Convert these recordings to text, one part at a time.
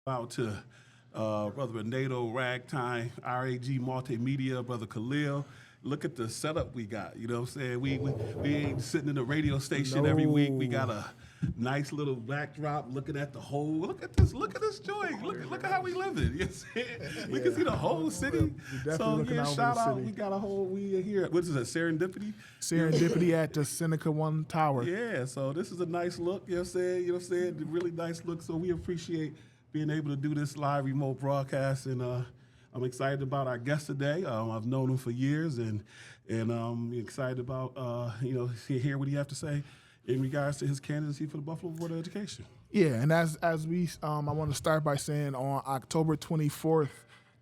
Out to Brother Renato, Ragtime, RAG Multimedia, Brother Khalil. Look at the setup we got. You know what I'm saying? We ain't sitting in the radio station every week. We got a nice little backdrop looking at the whole. Look at this joint. Look at how we live it. You know what I'm saying? We can see the whole city. So yeah, shout out. We got a whole. We here. What is it? Serendipity. Serendipity at the Seneca One Tower. Yeah. So this is a nice look. You know what I'm saying? You know what I'm saying? The really nice look. So we appreciate being able to do this live remote broadcast, and I'm excited about our guest today. I've known him for years, and I'm excited about hear what he have to say in regards to his candidacy for the Buffalo Board of Education. Yeah, and as we, I want to start by saying on October 24th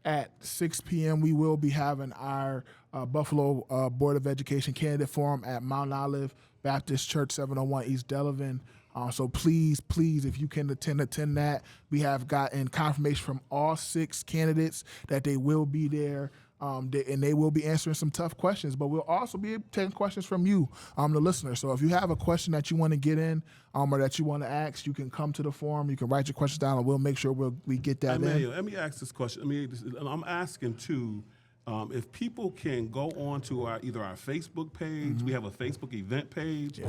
at 6 p.m. we will be having our Buffalo Board of Education candidate forum at Mount Olive Baptist Church, 701 East Delavan. So please, if you can attend that. We have gotten confirmation from all 6 candidates that they will be there, and they will be answering some tough questions. But we'll also be taking questions from you, the listener. So if you have a question that you want to get in or that you want to ask, you can come to the forum. You can write your questions down, and we'll make sure we get that in. Let me ask this question. I'm asking, too, if people can go on to either our Facebook page, we have a Facebook event page. Yeah.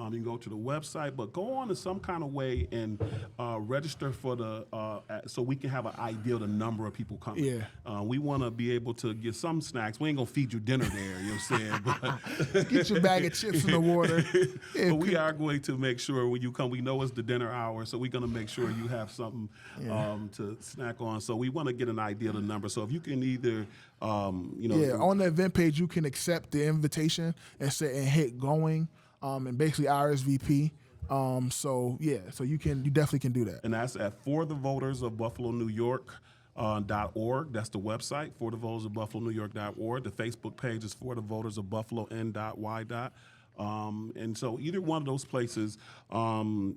You can go to the website, but go on in some kind of way and register for so we can have an idea of the number of people coming. Yeah. We want to be able to get some snacks. We ain't gonna feed you dinner there, you know what I'm saying? But get your bag of chips in the water. But we are going to make sure when you come, we know it's the dinner hour, so we're gonna make sure you have something to snack on. So we want to get an idea of the number. So if you can either on the event page, you can accept the invitation and hit going, and basically RSVP. So you definitely can do that. And that's at For the Voters of Buffalo, New York. .org. That's the website, For the Voters of Buffalo, New York.org. The Facebook page is For the Voters of Buffalo, N.Y. And so either one of those places, and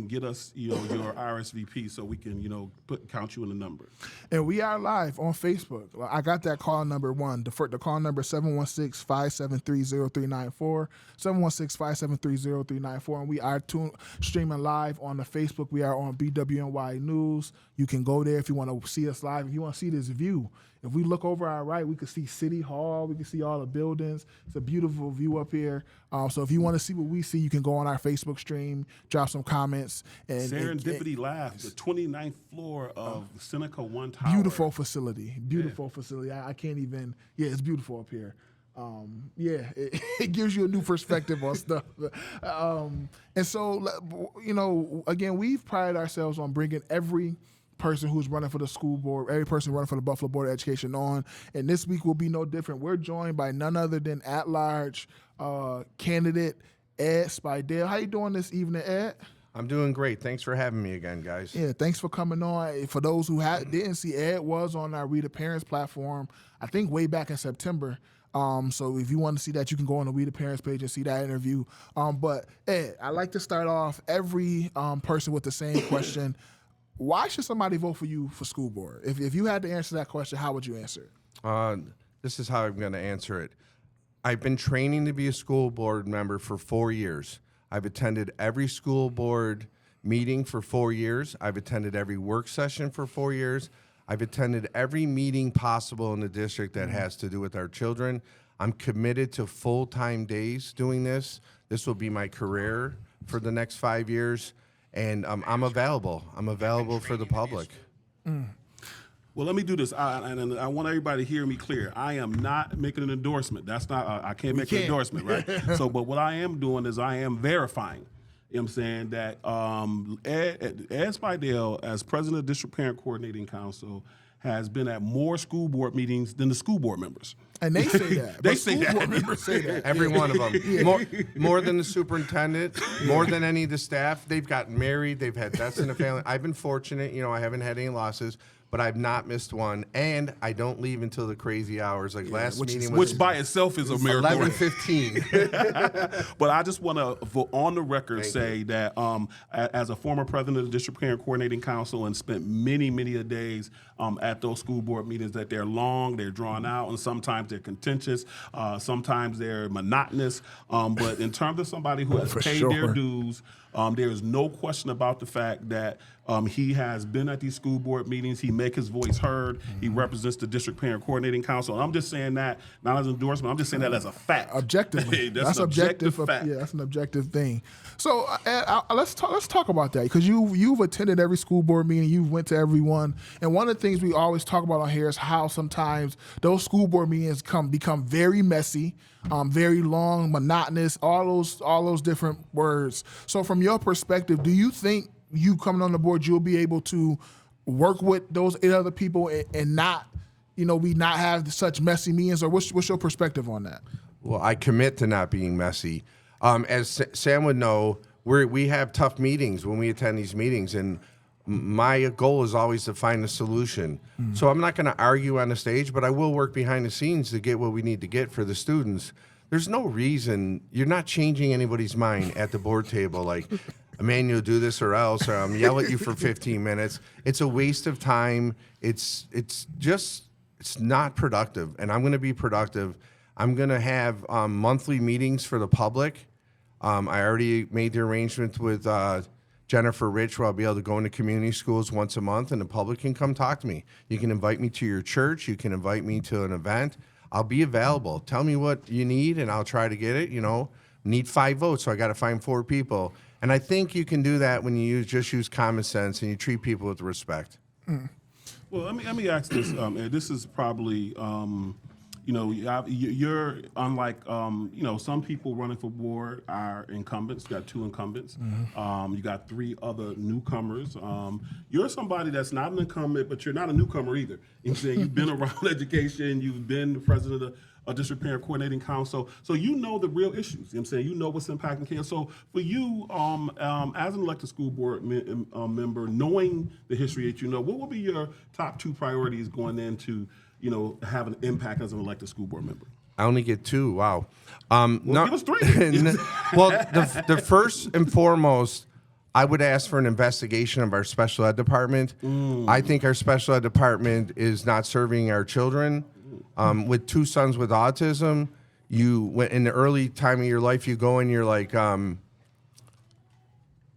get us, your RSVP so we can, count you in the number. And we are live on Facebook. I got that call number one. The call number 716-573-0394, 716-573-0394. And we are streaming live on the Facebook. We are on BWNY News. You can go there if you want to see us live. If you want to see this view, if we look over our right, we can see City Hall. We can see all the buildings. It's a beautiful view up here. So if you want to see what we see, you can go on our Facebook stream, drop some comments. Serendipity Lab, the 29th floor of Seneca One Tower. Beautiful facility. Facility. I can't even. Yeah, it's beautiful up here. It gives you a new perspective on stuff. And so, again, we've prided ourselves on bringing every person who's running for the school board, every person running for the Buffalo Board of Education on. And this week will be no different. We're joined by none other than at-large candidate Ed Speidel. How you doing this evening, Ed? I'm doing great. Thanks for having me again, guys. Yeah, thanks for coming on. For those who didn't see, Ed was on our We the Parents platform, I think way back in September. So if you want to see that, you can go on the We the Parents page and see that interview. But Ed, I like to start off every person with the same question. Why should somebody vote for you for school board? If you had to answer that question, how would you answer it? This is how I'm going to answer it. I've been training to be a school board member for 4 years. I've attended every school board meeting for 4 years. I've attended every work session for 4 years. I've attended every meeting possible in the district that has to do with our children. I'm committed to full-time days doing this. This will be my career for the next 5 years. And I'm available. I'm available for the public. Well, let me do this. I want everybody to hear me clear. I am not making an endorsement. That's not. I can't make an endorsement, right? But what I am doing is I am verifying. You know what I'm saying? That Ed Speidel, as president of the District Parent Coordinating Council, has been at more school board meetings than the school board members. And they say that. They say that. Board members say that. Every one of them. More than the superintendent, more than any of the staff. They've gotten married. They've had deaths in the family. I've been fortunate. I haven't had any losses, but I've not missed one. And I don't leave until the crazy hours. Like last meeting was... Which by itself is a miracle. 11:15. But I just want to, on the record, say that as a former president of the District Parent Coordinating Council and spent many, many days at those school board meetings, that they're long, they're drawn out, and sometimes they're contentious, sometimes they're monotonous. But in terms of somebody who has paid their dues, There is no question about the fact that he has been at these school board meetings. He make his voice heard. He represents the district parent coordinating council. And I'm just saying that not as an endorsement. I'm just saying that as a fact. Objectively, that's an objective fact. Yeah, that's an objective thing. So let's talk about that, because you've attended every school board meeting. You've went to every one, and one of the things we always talk about on here is how sometimes those school board meetings become very messy, very long, monotonous, all those different words. So from your perspective, do you think you coming on the board, you'll be able to work with those 8 other people and not, we not have such messy meetings? Or what's your perspective on that? Well, I commit to not being messy. As Sam would know, we have tough meetings when we attend these meetings, and my goal is always to find a solution. So I'm not going to argue on the stage, but I will work behind the scenes to get what we need to get for the students. There's no reason, you're not changing anybody's mind at the board table, like, Aymanuel, do this or else, or I'm yell at you for 15 minutes. It's a waste of time. It's not productive, and I'm going to be productive. I'm going to have monthly meetings for the public. I already made the arrangement with Jennifer Rich, where I'll be able to go into community schools once a month, and the public can come talk to me. You can invite me to your church. You can invite me to an event. I'll be available. Tell me what you need, and I'll try to get it. Need 5 votes, so I got to find 4 people. And I think you can do that when you just use common sense and you treat people with respect. Well, let me ask this, Ed. This is probably, you're unlike, some people running for board are incumbents. You got 2 incumbents. You got 3 other newcomers. You're somebody that's not an incumbent, but you're not a newcomer either. You've been around education. You've been the president of a district parent coordinating council, so you know the real issues. You know what's impacting kids. So for you, as an elected school board member, knowing the history that what would be your top 2 priorities going into, have an impact as an elected school board member? I only get 2. Wow. Give us 3. Well, the first and foremost, I would ask for an investigation of our special ed department. I think our special ed department is not serving our children. With 2 sons with autism, in the early time of your life, you go and you're like,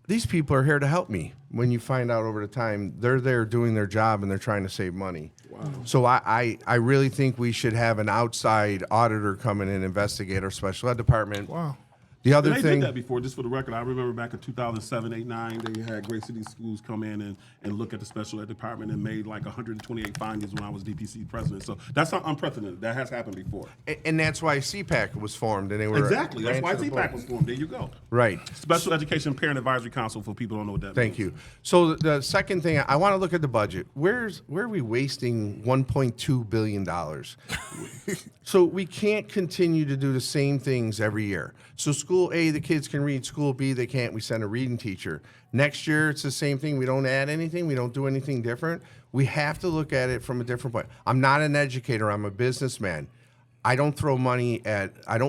these people are here to help me. When you find out over the time, they're there doing their job and they're trying to save money. Wow. So I really think we should have an outside auditor come in and investigate our special ed department. Wow. The other they thing, did that before, just for the record. I remember back in 2007, 8, 9, they had Great City Schools come in and look at the special ed department and made like 128 findings when I was DPC president. So that's not unprecedented. That has happened before. and that's why CPAC was formed, and they were Exactly. That's why CPAC was formed. There you go. Right. Special Education Parent Advisory Council, for people who don't know what that means. Thank you. So the second thing, I want to look at the budget. Where are we wasting $1.2 billion? So we can't continue to do the same things every year. So school A, the kids can read. School B, they can't. We send a reading teacher. Next year, it's the same thing. We don't add anything. We don't do anything different. We have to look at it from a different point. I'm not an educator. I'm a businessman. I don't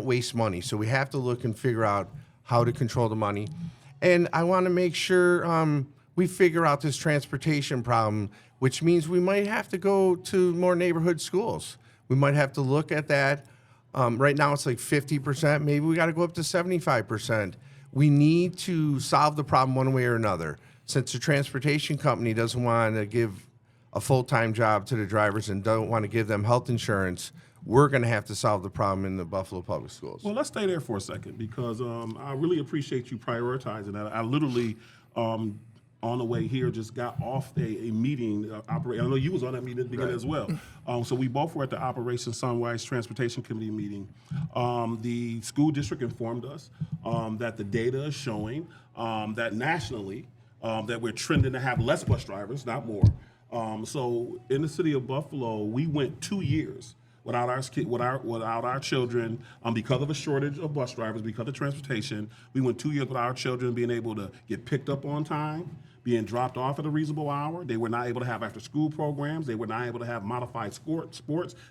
waste money. So we have to look and figure out how to control the money. And I want to make sure we figure out this transportation problem, which means we might have to go to more neighborhood schools. We might have to look at that. Right now it's like 50%. Maybe we got to go up to 75%. We need to solve the problem one way or another. Since the transportation company doesn't want to give a full-time job to the drivers and don't want to give them health insurance, we're going to have to solve the problem in the Buffalo Public Schools. Well, let's stay there for a second, because I really appreciate you prioritizing that. I literally, on the way here, just got off a meeting. I know you was on that meeting at the beginning as well. So we both were at the Operation Sunrise Transportation Committee meeting. The school district informed us that the data is showing that nationally that we're trending to have less bus drivers, not more. So in the city of Buffalo, we went 2 years without our children, because of a shortage of bus drivers, because of transportation. We went 2 years without our children being able to get picked up on time, being dropped off at a reasonable hour. They were not able to have after-school programs. They were not able to have modified sports.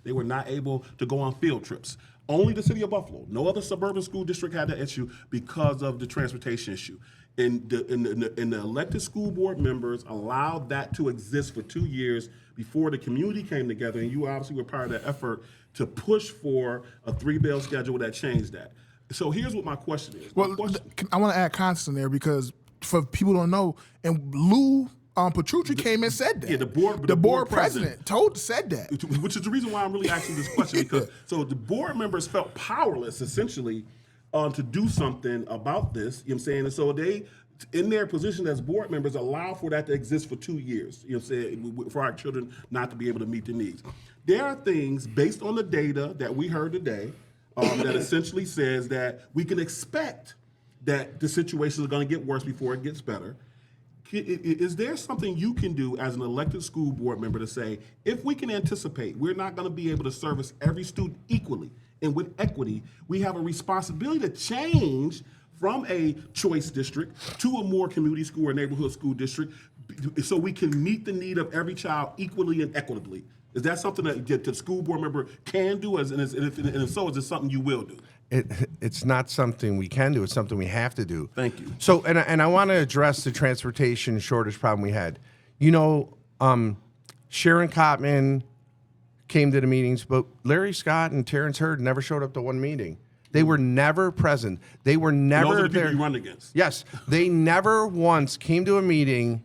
They were not able to go on field trips. Only the city of Buffalo. No other suburban school district had that issue because of the transportation issue. And the elected school board members allowed that to exist for 2 years before the community came together, and you obviously were part of that effort to push for a 3-bill schedule that changed that. So here's what my question is. I want to add context in there, because for people who don't know, and Lou Petrucci came and said that. Yeah, the board president said that. Which is the reason why I'm really asking this question, because so the board members felt powerless essentially to do something about this. You know what I'm saying? And so they, in their position as board members, allow for that to exist for 2 years. You know what I'm saying? For our children not to be able to meet their needs. There are things based on the data that we heard today that essentially says that we can expect that the situation is going to get worse before it gets better. Is there something you can do as an elected school board member to say, if we can anticipate we're not going to be able to service every student equally and with equity, we have a responsibility to change from a choice district to a more community school or neighborhood school district so we can meet the need of every child equally and equitably? Is that something that the school board member can do? And if so, is it something you will do? It's not something we can do. It's something we have to do. Thank you. So, and I want to address the transportation shortage problem we had. Sharon Cotman came to the meetings, but Larry Scott and Terrence Hurd never showed up to one meeting. They were never present. They were never Those are the there. people you run against. Yes, they never once came to a meeting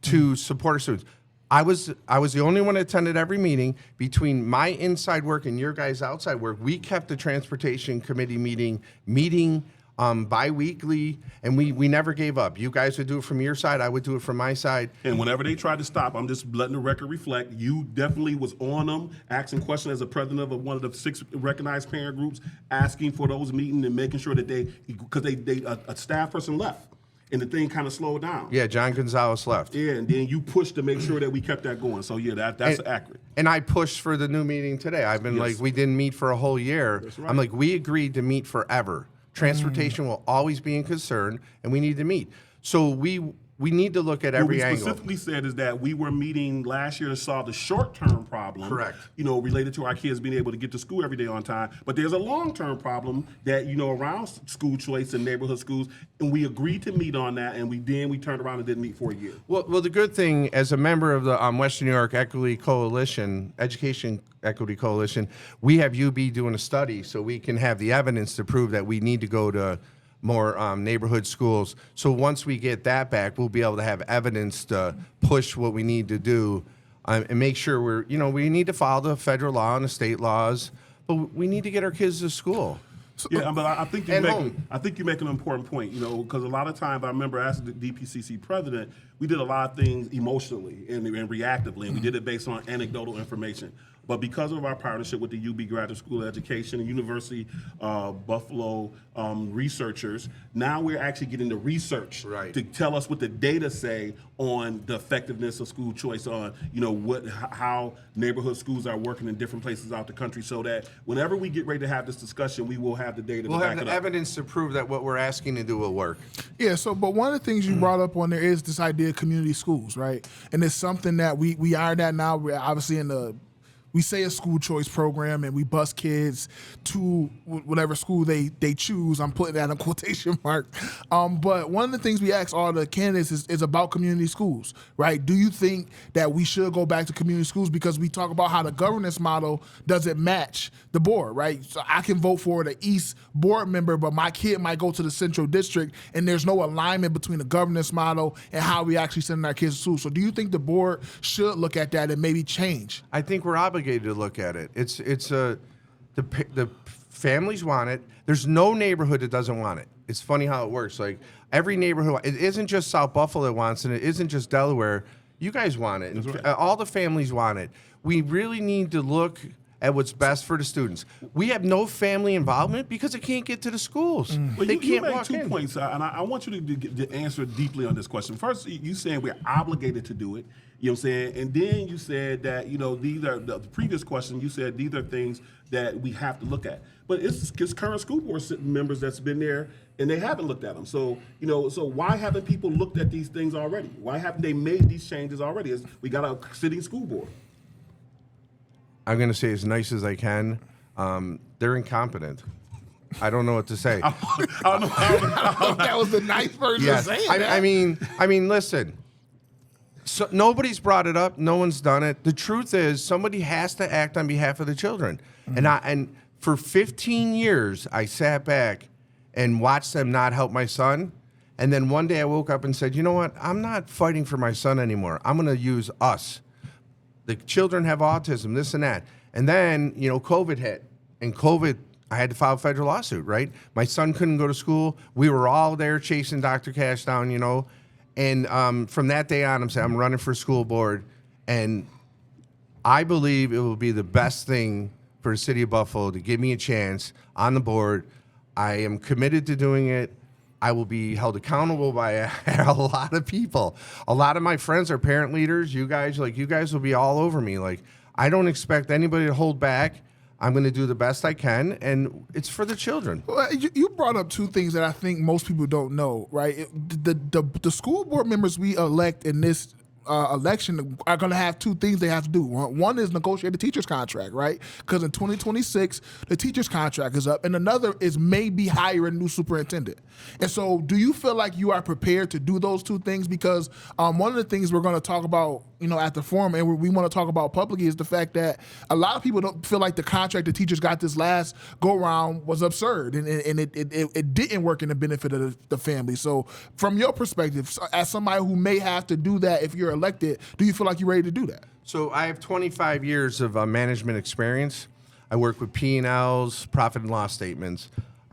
to support our students. I was the only one that attended every meeting. Between my inside work and your guys' outside work, we kept the transportation committee meeting bi-weekly, and we never gave up. You guys would do it from your side, I would do it from my side. And whenever they tried to stop, I'm just letting the record reflect, you definitely was on them, asking questions as a president of one of the 6 recognized parent groups, asking for those meetings and making sure that because a staff person left. And the thing kind of slowed down. Yeah, John Gonzalez left. Yeah, and then you pushed to make sure that we kept that going. So yeah, that's accurate. And I pushed for the new meeting today. I've been like, we didn't meet for a whole year. That's right. I'm like, we agreed to meet forever. Transportation will always be in concern, and we need to meet. So we need to look at every angle. What we angle. specifically said is that we were meeting last year to solve the short-term problem. Correct. Related to our kids being able to get to school every day on time. But there's a long-term problem that, around school choice and neighborhood schools, and we agreed to meet on that, and we turned around and didn't meet for a year. Well, the good thing, as a member of the Western New York Equity Coalition, Education Equity Coalition, we have UB doing a study so we can have the evidence to prove that we need to go to more neighborhood schools. So once we get that back, we'll be able to have evidence to push what we need to do and make sure we need to follow the federal law and the state laws, but we need to get our kids to school. Yeah, but I think you make an important point, because a lot of times I remember as the DPCC president, we did a lot of things emotionally and reactively, and we did it based on anecdotal information. But because of our partnership with the UB Graduate School of Education and University of Buffalo researchers, now we're actually getting the research to tell us what the data say on the effectiveness of school choice, on how neighborhood schools are working in different places out the country, so that whenever we get ready to have this discussion, we will have the data. We'll to have back the it up. evidence to prove that what we're asking to do will work. Yeah. So, but one of the things you brought up on there is this idea of community schools, right? And it's something that we are that now. We're obviously we say a school choice program, and we bus kids to whatever school they choose. I'm putting that in quotation mark. But one of the things we ask all the candidates is about community schools, right? Do you think that we should go back to community schools? Because we talk about how the governance model doesn't match the board, right? So I can vote for the East board member, but my kid might go to the Central District, and there's no alignment between the governance model and how we actually send our kids to school. So do you think the board should look at that and maybe change? I think we're obligated to look at it. The families want it. There's no neighborhood that doesn't want it. It's funny how it works. Like every neighborhood, it isn't just South Buffalo that wants it. It isn't just Delaware. You guys want it. And all the families want it. We really need to look at what's best for the students. We have no family involvement because they can't get to the schools. Well, They you can't made walk 2 in. points, and I want you to answer deeply on this question. First, you saying we're obligated to do it. You know what I'm saying? And then you said that, these are the previous question, you said these are things that we have to look at. But it's current school board members that's been there and they haven't looked at them. So, so why haven't people looked at these things already? Why haven't they made these changes already? We got a sitting school board. I'm going to say as nice as I can. They're incompetent. I don't know what to say. I don't know. That was the nice version of saying that. I mean, listen. So nobody's brought it up. No one's done it. The truth is, somebody has to act on behalf of the children. Mm-hmm. And for 15 years, I sat back and watched them not help my son. And then one day I woke up and said, you know what? I'm not fighting for my son anymore. I'm going to use us. The children have autism, this and that. And then, COVID hit. And COVID, I had to file a federal lawsuit, right? My son couldn't go to school. We were all there chasing Dr. Cash down, And from that day on, I'm running for school board. And I believe it will be the best thing for the city of Buffalo to give me a chance on the board. I am committed to doing it. I will be held accountable by a lot of people. A lot of my friends are parent leaders. You guys will be all over me. I don't expect anybody to hold back. I'm going to do the best I can, and it's for the children. Well, you brought up two things that I think most people don't know, right? The school board members we elect in this election are going to have two things they have to do. One is negotiate the teacher's contract, right? Because in 2026, the teacher's contract is up, and another is maybe hire a new superintendent. And so do you feel like you are prepared to do those two things? Because one of the things we're going to talk about, at the forum, and we want to talk about publicly, is the fact that a lot of people don't feel like the contract the teachers got this last go-around was absurd, and it didn't work in the benefit of the family. So from your perspective, as somebody who may have to do that if you're elected, do you feel like you're ready to do that? So I have 25 years of management experience. I work with P&Ls, profit and loss statements.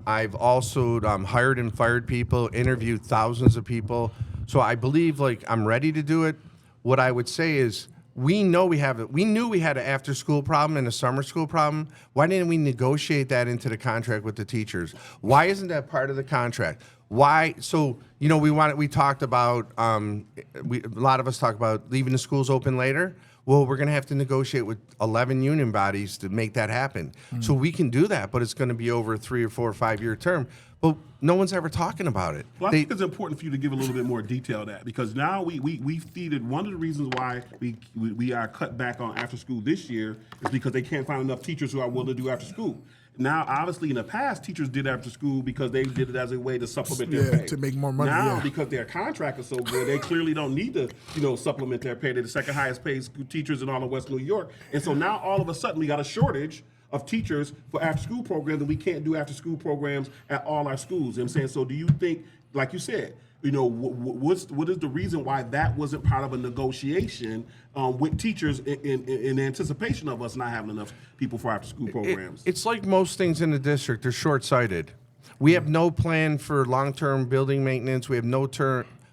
I've also hired and fired people, interviewed thousands of people. So I believe I'm ready to do it. What I would say is we knew we had an after school problem and a summer school problem. Why didn't we negotiate that into the contract with the teachers? Why isn't that part of the contract? Why? So, we talked about, a lot of us talk about leaving the schools open later. Well, we're going to have to negotiate with 11 union bodies to make that happen. So we can do that, but it's going to be over a 3 or 4 or 5 year term. But no one's ever talking about it. Well, I think it's important for you to give a little bit more detail to that, because now we feeded one of the reasons why we are cut back on after school this year is because they can't find enough teachers who are willing to do after school. Now, obviously, in the past, teachers did after school because they did it as a way to supplement their pay. To make more money. Now, because their contract is so good, they clearly don't need to, supplement their pay. They're the second highest paid school teachers in all of West New York. And so now, all of a sudden, we got a shortage of teachers for after-school programs, and we can't do after-school programs at all our schools. You know what I'm saying? So do you think, like you said, what is the reason why that wasn't part of a negotiation with teachers in anticipation of us not having enough people for after-school programs? It's like most things in the district. They're short-sighted. We have no plan for long-term building maintenance. We have no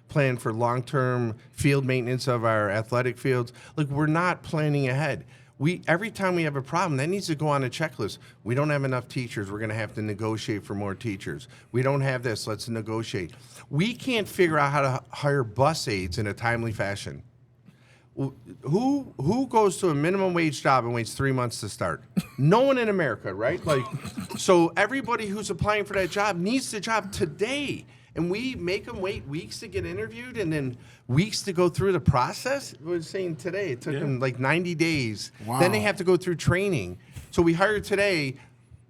plan for long-term field maintenance of our athletic fields. We're not planning ahead. Every time we have a problem, that needs to go on a checklist. We don't have enough teachers. We're going to have to negotiate for more teachers. We don't have this. Let's negotiate. We can't figure out how to hire bus aides in a timely fashion. Who goes to a minimum wage job and waits 3 months to start? No one in America, right? So everybody who's applying for that job needs the job today. And we make them wait weeks to get interviewed and then weeks to go through the process. I was saying today, it took them 90 days. Wow. Then they have to go through training. So we hired today.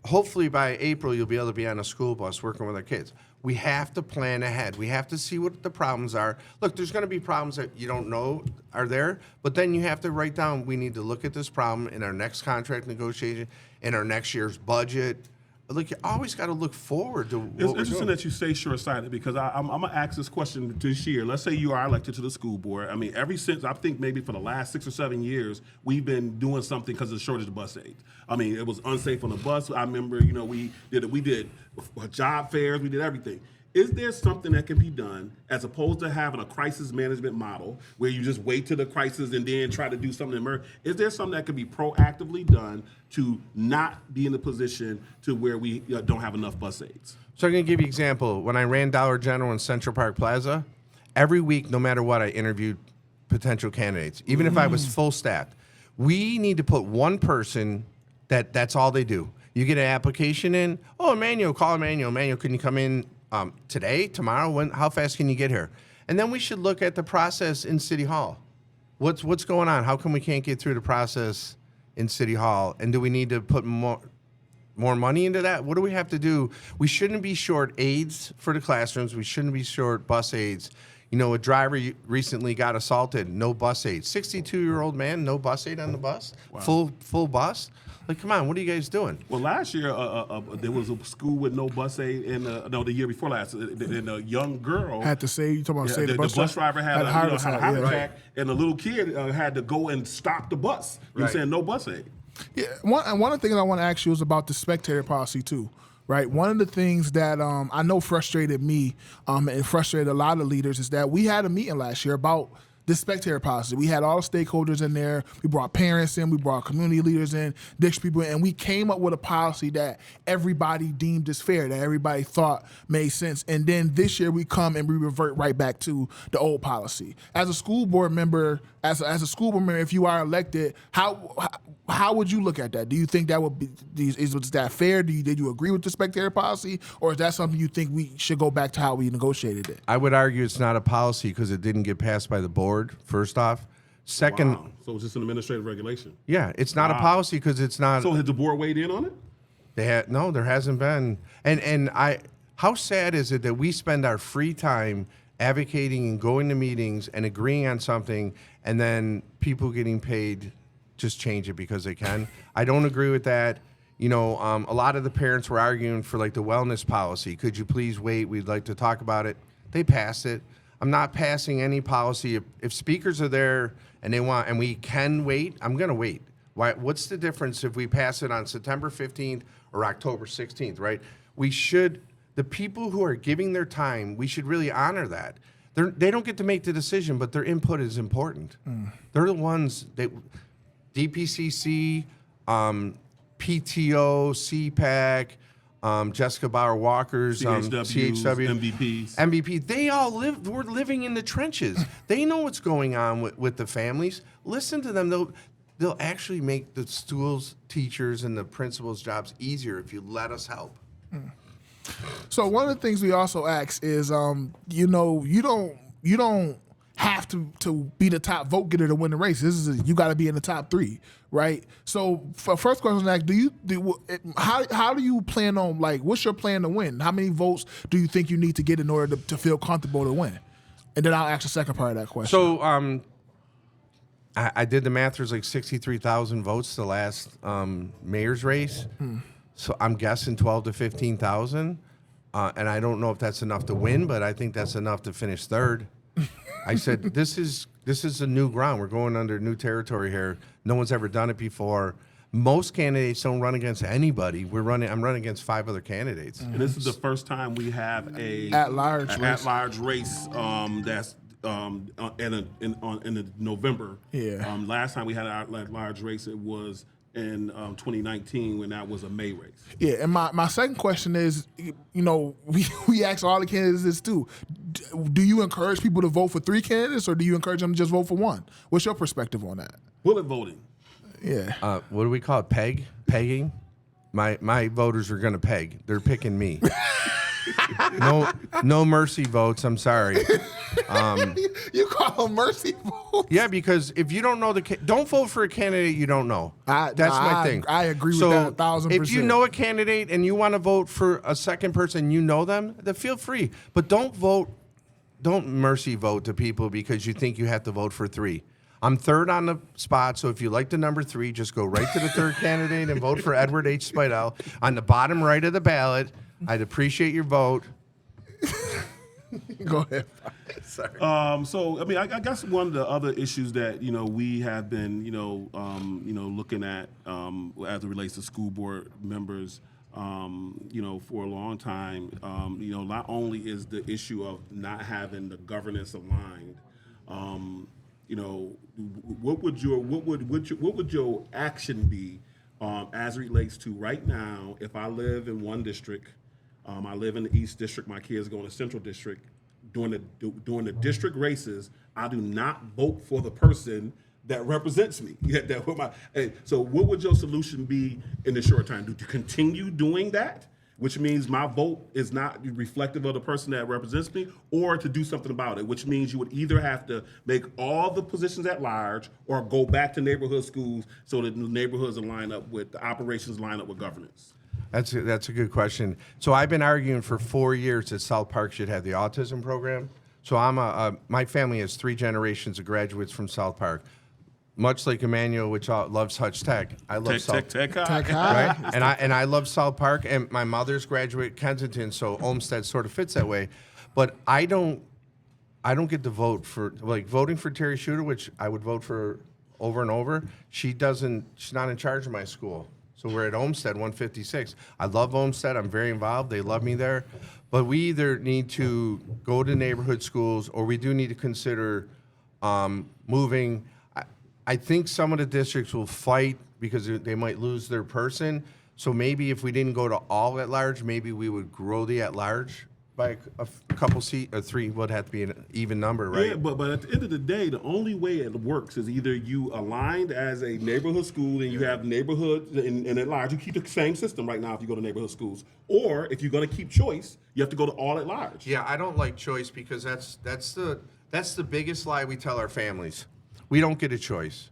Hopefully by April, you'll be able to be on a school bus working with our kids. We have to plan ahead. We have to see what the problems are. Look, there's going to be problems that you don't know are there, but then you have to write down, we need to look at this problem in our next contract negotiation, in our next year's budget. You always got to look forward to what It's we're interesting doing. that you say short-sighted, because I'm going to ask this question this year. Let's say you are elected to the school board. I mean, ever since, I think maybe for the last 6 or 7 years, we've been doing something because of the shortage of bus aides. I mean, it was unsafe on the bus. I remember, we did job fairs, we did everything. Is there something that can be done as opposed to having a crisis management model where you just wait till the crisis and then try to do something? Is there something that can be proactively done to not be in the position to where we don't have enough bus aides? So I'm going to give you an example. When I ran Dollar General in Central Park Plaza, every week, no matter what, I interviewed potential candidates, even if I was full staffed. We need to put one person that's all they do. You get an application in, Emmanuel, call Emmanuel. Emmanuel, can you come in today, tomorrow? How fast can you get here? And then we should look at the process in City Hall. What's going on? How come we can't get through the process in City Hall? And do we need to put more money into that? What do we have to do? We shouldn't be short aides for the classrooms. We shouldn't be short bus aides. A driver recently got assaulted, no bus aid. 62-year-old man, no bus aid on the bus, full bus. Like, come on, what are you guys doing? Well, last year there was a school with no bus aid, and the year before last, and a young girl Had to say, you talking about say the bus driver had a heart attack, and a little kid had to go and stop the bus. You know what I'm saying? No bus aid. Yeah, one of the things I want to ask you is about the spectator policy too, right? One of the things that I know frustrated me and frustrated a lot of leaders is that we had a meeting last year about the spectator policy. We had all the stakeholders in there. We brought parents in. We brought community leaders in, district people in, and we came up with a policy that everybody deemed as fair, that everybody thought made sense. And then this year we come and we revert right back to the old policy. As a school board member, if you are elected, how would you look at that? Do you think that would be is that fair? Did you agree with the spectator policy, or is that something you think we should go back to how we negotiated it? I would argue it's not a policy because it didn't get passed by the board, first off. Second, Wow. So it's just an administrative regulation. yeah, it's not a policy because it's not. So has the board weighed in on it? No, there hasn't been. And how sad is it that we spend our free time advocating and going to meetings and agreeing on something, and then people getting paid just change it because they can. I don't agree with that. A lot of the parents were arguing for like the wellness policy. Could you please wait? We'd like to talk about it. They passed it. I'm not passing any policy. If speakers are there and they want, and we can wait, I'm going to wait. Why? What's the difference if we pass it on September 15th or October 16th, right? The people who are giving their time, we should really honor that. They don't get to make the decision, but their input is important. They're the ones that DPCC, PTO, CPAC, Jessica Bauer-Walker's, CHW, MVP. We're living in the trenches. They know what's going on with the families. Listen to them. They'll actually make the schools, teachers, and the principals' jobs easier if you let us help. So one of the things we also ask is, you don't have to be the top vote getter to win the race. You got to be in the top 3, right? So for first question, how do you plan on, like, what's your plan to win? How many votes do you think you need to get in order to feel comfortable to win? And then I'll ask the second part of that question. So I did the math. There's like 63,000 votes the last mayor's race. So I'm guessing 12 to 15,000. And I don't know if that's enough to win, but I think that's enough to finish third. I said, this is a new ground. We're going under new territory here. No one's ever done it before. Most candidates don't run against anybody. I'm running against 5 other candidates. And this is the first time we have a at-large race that's in November. Yeah. Last time we had an at-large race, it was in 2019 when that was a May race. Yeah, and my second question is, we ask all the candidates this too. Do you encourage people to vote for 3 candidates, or do you encourage them to just vote for 1? What's your perspective on that? Bullet voting. Yeah. What do we call it? Pegging? My voters are going to peg. They're picking me. No mercy votes. I'm sorry. You call them mercy votes? Yeah, because if you don't know don't vote for a candidate you don't know. That's my thing. I agree with that 1,000%. If you know a candidate and you want to vote for a second person, you know them, then feel free. But don't mercy vote to people because you think you have to vote for 3. I'm third on the spot, so if you like the number 3, just go right to the third candidate and vote for Edward H. Speidel on the bottom right of the ballot. I'd appreciate your vote. Go ahead. Sorry. So, I mean, I guess one of the other issues that, we have been, looking at as it relates to school board members, for a long time, not only is the issue of not having the governance aligned, what would your action be as it relates to right now? If I live in one district, I live in the East District, my kids go in the Central District. During the district races, I do not vote for the person that represents me. So what would your solution be in the short time? To continue doing that, which means my vote is not reflective of the person that represents me, or to do something about it, which means you would either have to make all the positions at large or go back to neighborhood schools so that the neighborhoods line up with the operations line up with governance. That's a good question. So I've been arguing for 4 years that South Park should have the autism program. So my family has 3 generations of graduates from South Park. Much like Aymanuel, which loves Hutch Tech, I love Tech High. Tech High. right? And I love South Park, and my mother's graduate Kensington, so Olmsted sort of fits that way. But I don't get to vote for, like, voting for Terry Shooter, which I would vote for over and over. She's not in charge of my school. So we're at Olmsted 156. I love Olmsted. I'm very involved. They love me there. But we either need to go to neighborhood schools, or we do need to consider moving. I think some of the districts will fight because they might lose their person. So maybe if we didn't go to all at large, maybe we would grow the at large by a couple seats, or 3 would have to be an even number, right? Yeah, but at the end of the day, the only way it works is either you aligned as a neighborhood school and you have neighborhoods and at large, you keep the same system right now if you go to neighborhood schools. Or if you're going to keep choice, you have to go to all at large. Yeah, I don't like choice because that's the biggest lie we tell our families. We don't get a choice.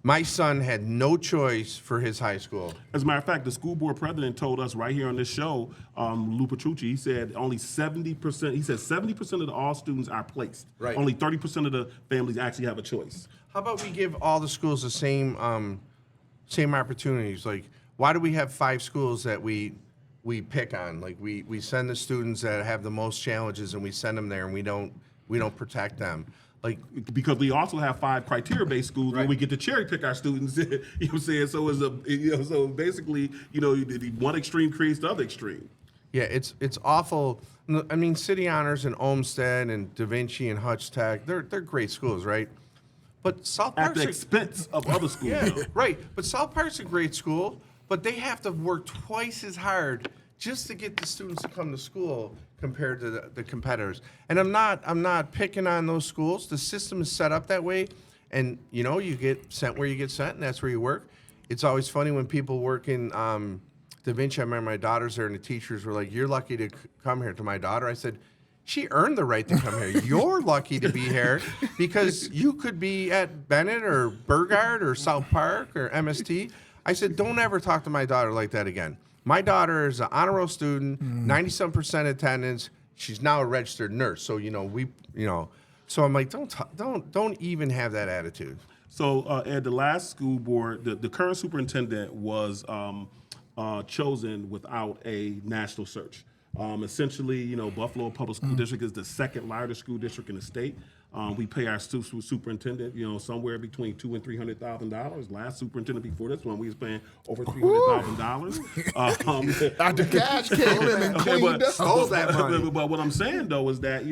My son had no choice for his high school. As a matter of fact, the school board president told us right here on this show, Lou Petrucci, he said only 70%, he said 70% of all students are placed. Right. Only 30% of the families actually have a choice. How about we give all the schools the same opportunities? Like, why do we have 5 schools that we pick on? Like, we send the students that have the most challenges, and we send them there, and we don't protect them. Like, because we also have 5 criteria-based schools, Right. and we get to cherry pick our students. You know what I'm saying? So so basically, the one extreme creates the other extreme. yeah, it's awful. I mean, City Honors and Olmsted and Da Vinci and Hutch Tech, they're great schools, right? But South At Park's the expense of other schools. yeah, though. right. But South Park's a great school, but they have to work twice as hard just to get the students to come to school compared to the competitors. And I'm not picking on those schools. The system is set up that way, and you get sent where you get sent, and that's where you work. It's always funny when people work in Da Vinci. I remember my daughters there, and the teachers were like, "You're lucky to come here." To my daughter, I said, "She earned the right to come here. You're lucky to be here because you could be at Bennett or Burgard or South Park or MST." I said, "Don't ever talk to my daughter like that again." My daughter is an honor roll student, 90-some% attendance. She's now a registered nurse. So so I'm like, don't even have that attitude. So at the last school board, the current superintendent was chosen without a national search. Essentially, Buffalo Public School District is the 2nd largest school district in the state. We pay our superintendent, somewhere between $200,000 and $300,000. Last superintendent before this one, we was paying over $300,000. Dr. Cash came in and cleaned up. Stole that money. But what I'm saying though is that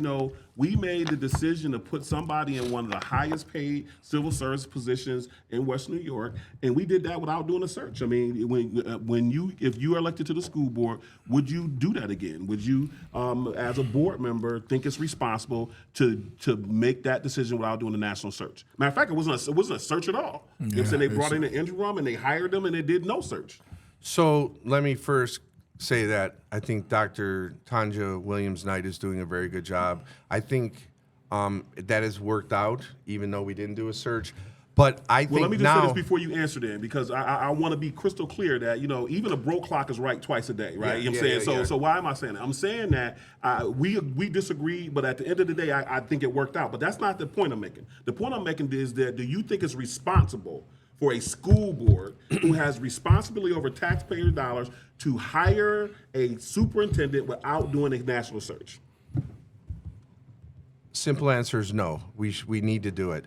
we made the decision to put somebody in one of the highest paid civil service positions in West New York, and we did that without doing a search. I mean, if you are elected to the school board, would you do that again? Would you, as a board member, think it's responsible to make that decision without doing a national search? Matter of fact, it wasn't a search at all. You know what I'm saying? They brought in an interim and they hired them and they did no search. So let me first say that I think Dr. Tanja Williams-Knight is doing a very good job. I think that has worked out, even though we didn't do a search. But I think let me just now, say this before you answer then, because I want to be crystal clear that even a broke clock is right twice a day, right? You know what I'm saying? So why am I saying that? I'm saying that we disagree, but at the end of the day, I think it worked out. But that's not the point I'm making. The point I'm making is that do you think it's responsible for a school board who has responsibility over taxpayer dollars to hire a superintendent without doing a national search? simple answer is no. We need to do it.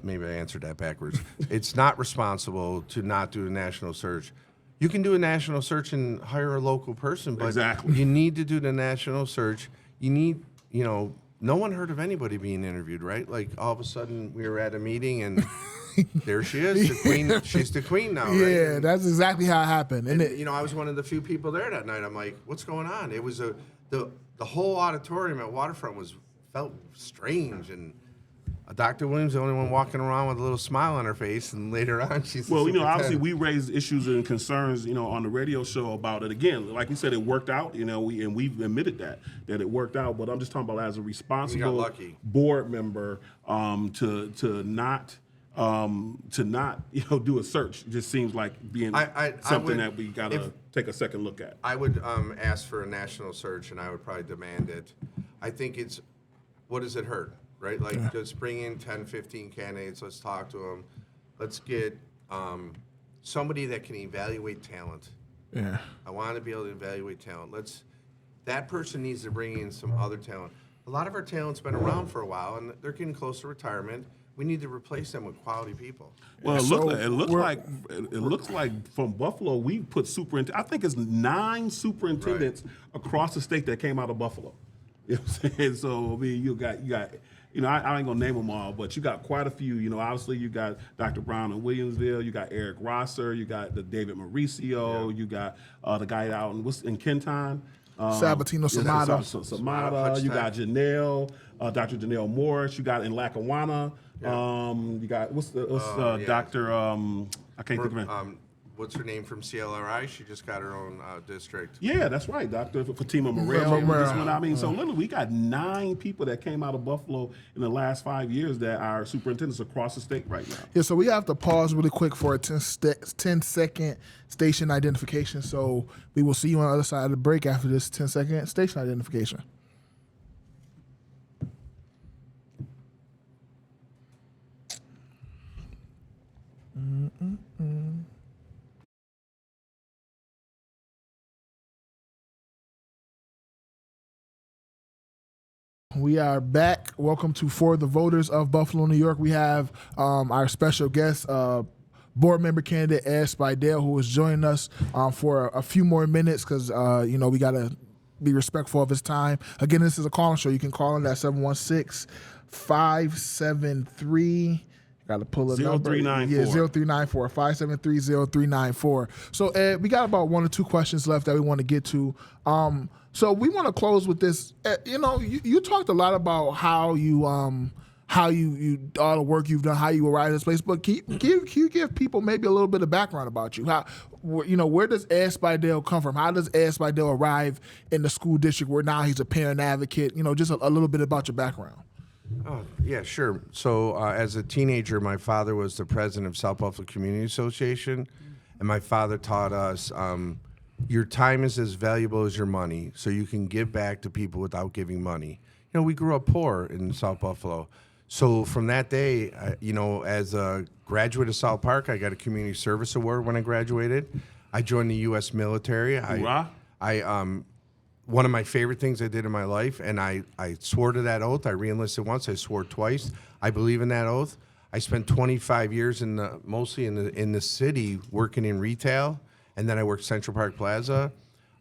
Maybe I answered that backwards. It's not responsible to not do a national search. You can do a national search and hire a local person, but Exactly. you need to do the national search. You need, no one heard of anybody being interviewed, right? Like all of a sudden we were at a meeting and there she is, the queen. She's the queen now, right? Yeah, that's exactly how it happened. And I was one of the few people there that night. I'm like, what's going on? It was the whole auditorium at Waterfront felt strange, and Dr. Williams, the only one walking around with a little smile on her face, and later on she's Well, obviously we raised issues and concerns, on the radio show about it. Again, like we said, it worked out, we've admitted that it worked out. But I'm just talking about as a responsible lucky. board member to not do a search. It just seems like being something that we gotta take a second look at. I would ask for a national search, and I would probably demand it. I think it's what does it hurt, right? Like, just bring in 10, 15 candidates. Let's talk to them. Let's get somebody that can evaluate talent. Yeah. I want to be able to evaluate talent. That person needs to bring in some other talent. A lot of our talent's been around for a while, and they're getting close to retirement. We need to replace them with quality people. Well, it So looks like from Buffalo we put superintendent. I think it's 9 superintendents across the state that came out of Buffalo. You know what I'm saying? So I mean, you got. I ain't gonna name them all, but you got quite a few. Obviously you got Dr. Brown in Williamsville. You got Eric Rosser. You got the David Mauricio. You got the guy out in Kenton. Sabatino Samata. Samata. You got Janelle, Dr. Janelle Morris. You got in Lackawanna. You got Dr. I can't think of it. What's her name from CLRI? She just got her own district. Yeah, that's right, Dr. Fatima Morel. So literally, we got 9 people that came out of Buffalo in the last 5 years that are superintendents across the state right now. Yeah, so we have to pause really quick for a 10-second station identification. So we will see you on the other side of the break after this 10-second station identification. We are back. Welcome to For the Voters of Buffalo, New York. We have our special guest, board member candidate Ed Speidel, who is joining us for a few more minutes because, we got to be respectful of his time. Again, this is a call-in show. You can call in at 716-573. Got to pull a 0394. Yeah, 0394 573-0394. So, Ed, we got about 1 or 2 questions left that we want to get to. So we want to close with this. You talked a lot about how you all the work you've done, how you arrived at this place. But can you give people maybe a little bit of background about you? Where does Ed Speidel come from? How does Ed Speidel arrive in the school district where now he's a parent advocate? Just a little bit about your background. Oh, yeah, sure. So as a teenager, my father was the president of South Buffalo Community Association, and my father taught us your time is as valuable as your money, so you can give back to people without giving money. We grew up poor in South Buffalo. So from that day, as a graduate of South Park, I got a community service award when I graduated. I joined the U.S. military. One of my favorite things I did in my life, and I swore to that oath. I re-enlisted once. I swore twice. I believe in that oath. I spent 25 years mostly in the city working in retail. And then I worked Central Park Plaza.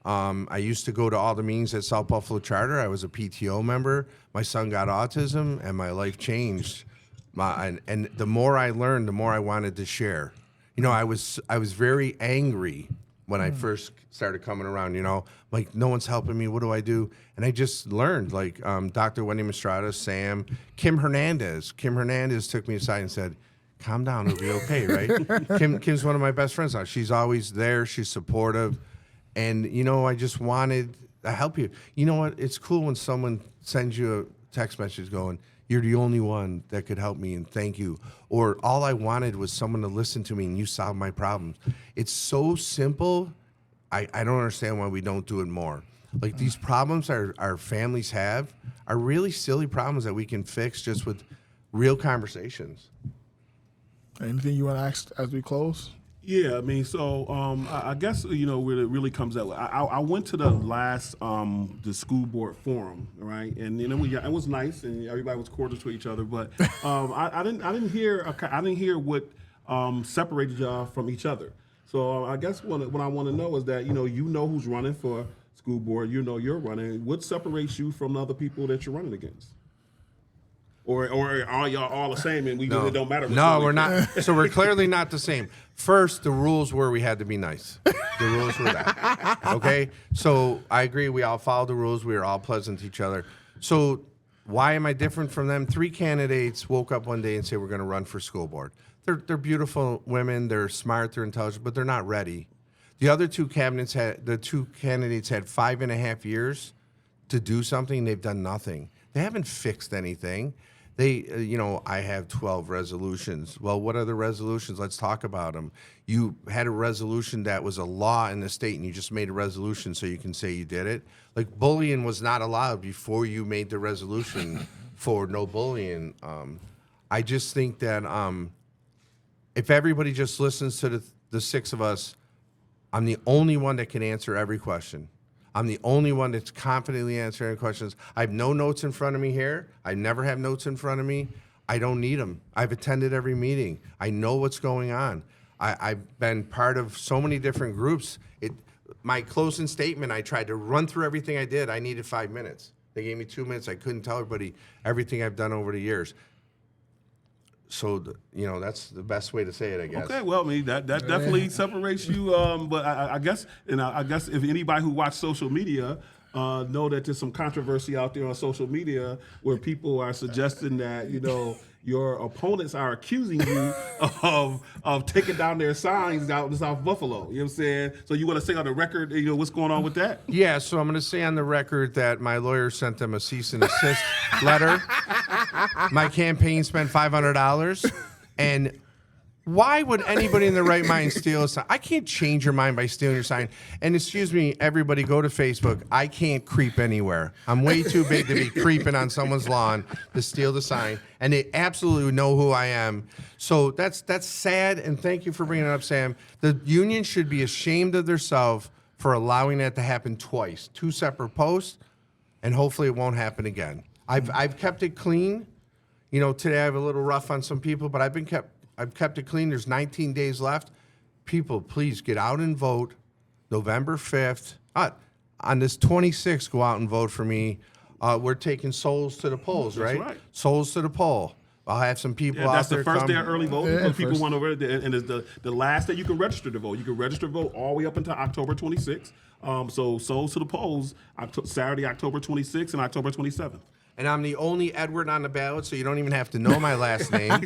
I used to go to all the meetings at South Buffalo Charter. I was a PTO member. My son got autism, and my life changed. And the more I learned, the more I wanted to share. I was very angry when I first started coming around. Like, no one's helping me. What do I do? And I just learned. Like Dr. Wendy Mastrada, Sam, Kim Hernandez. Kim Hernandez took me aside and said, calm down, it'll be okay, right? Kim's one of my best friends now. She's always there. She's supportive. And, I just wanted to help you. You know what? It's cool when someone sends you a text message going, you're the only one that could help me, and thank you. Or all I wanted was someone to listen to me, and you solved my problems. It's so simple. I don't understand why we don't do it more. Like, these problems our families have are really silly problems that we can fix just with real conversations. Anything you want to ask as we close? Yeah, I mean, so I guess where it really comes out. I went to the last the school board forum, right? And it was nice, and everybody was cordial to each other. But I didn't hear what separated y'all from each other. So I guess what I want to know is that who's running for school board. You're running. What separates you from the other people that you're running against? Or are y'all all the same and it don't matter? No, we're not. So we're clearly not the same. First, the rules were we had to be nice. The rules were that. Okay? So I agree. We all followed the rules. We were all pleasant to each other. So why am I different from them? 3 candidates woke up one day and said we're going to run for school board. They're beautiful women. They're smart. They're intelligent, but they're not ready. The other 2 candidates had 5.5 years to do something. They've done nothing. They haven't fixed anything. I have 12 resolutions. Well, what are the resolutions? Let's talk about them. You had a resolution that was a law in the state, and you just made a resolution so you can say you did it. Like, bullying was not allowed before you made the resolution for no bullying. I just think that if everybody just listens to the six of us, I'm the only one that can answer every question. I'm the only one that's confidently answering questions. I have no notes in front of me here. I never have notes in front of me. I don't need them. I've attended every meeting. I know what's going on. I've been part of so many different groups. My closing statement, I tried to run through everything I did. I needed 5 minutes. They gave me 2 minutes. I couldn't tell everybody everything I've done over the years. So, that's the best way to say it, I guess. Okay, well, I mean, that definitely separates you. But I guess if anybody who watched social media know that there's some controversy out there on social media where people are suggesting that, your opponents are accusing you of taking down their signs out in South Buffalo. You know what I'm saying? So you want to say on the record, what's going on with that? Yeah, so I'm going to say on the record that my lawyer sent them a cease and desist letter. My campaign spent $500. And why would anybody in their right mind steal a sign? I can't change your mind by stealing your sign. And excuse me, everybody, go to Facebook. I can't creep anywhere. I'm way too big to be creeping on someone's lawn to steal the sign. And they absolutely know who I am. So that's sad, and thank you for bringing it up, Sam. The union should be ashamed of themselves for allowing that to happen twice. 2 separate posts, and hopefully it won't happen again. I've kept it clean. Today I have a little rough on some people, but I've kept it clean. There's 19 days left. People, please get out and vote. November 5th. On this 26th, go out and vote for me. We're taking souls to the polls, right? That's right. Souls to the poll. I'll have some people out that's there. the first come. day of early voting. Yeah, So people want to, and it's the last day you can register to vote. You can register to vote all the way up until October 26th. So souls to the polls, Saturday, October 26th and October 27th. And I'm the only Edward on the ballot, so you don't even have to know my last name.